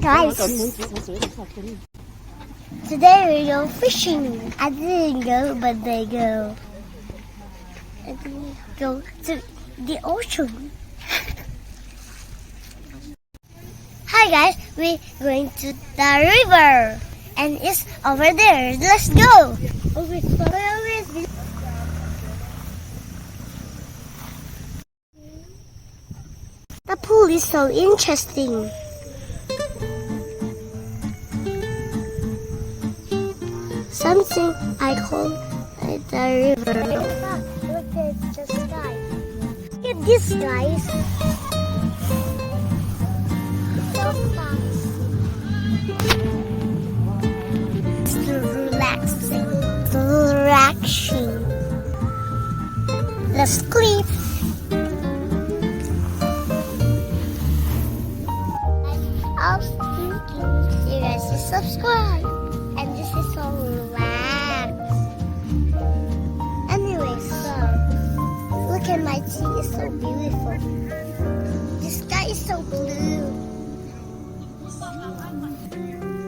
Guys, today we go fishing. I didn't go, but they go. And we go to the ocean. Hi guys, we're going to the river. And it's over there. Let's go. The pool is so interesting. Something I call the river. Look at the sky. Look at this, guys. So fast. It's relaxing. Let's sleep. You guys just subscribe, and this is so relaxed. Anyway, so look at my tea, it's so beautiful. The sky is so blue.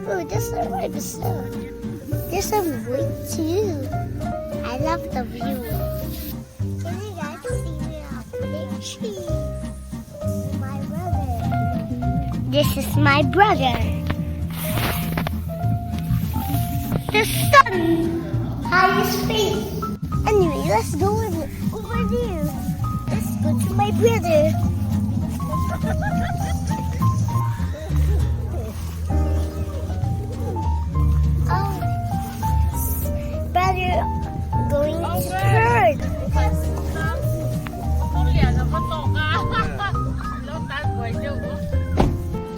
Oh, there's a river. There's some wind too. I love the view. Can you guys see the big tree? My brother. This is my brother. The sun on his face. Anyway, let's go over there. Let's go to my brother. Oh, brother, going to third.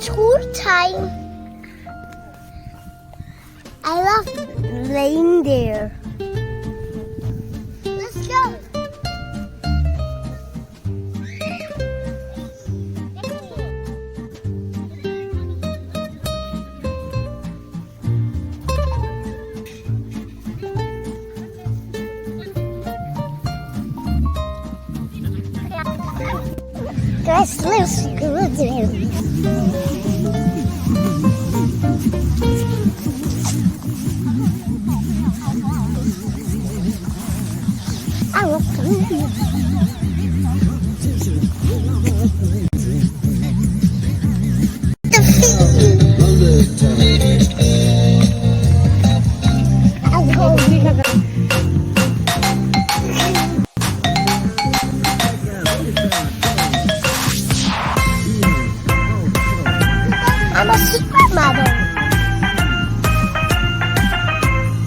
Tour time. I love laying there. Let's go. Guys, let's go there. I'm a supermodel.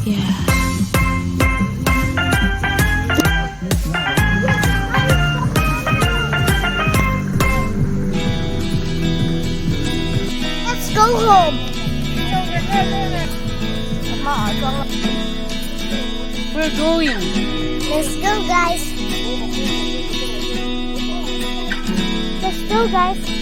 Yeah. Let's go home. We're going. Let's go, guys. Let's go, guys.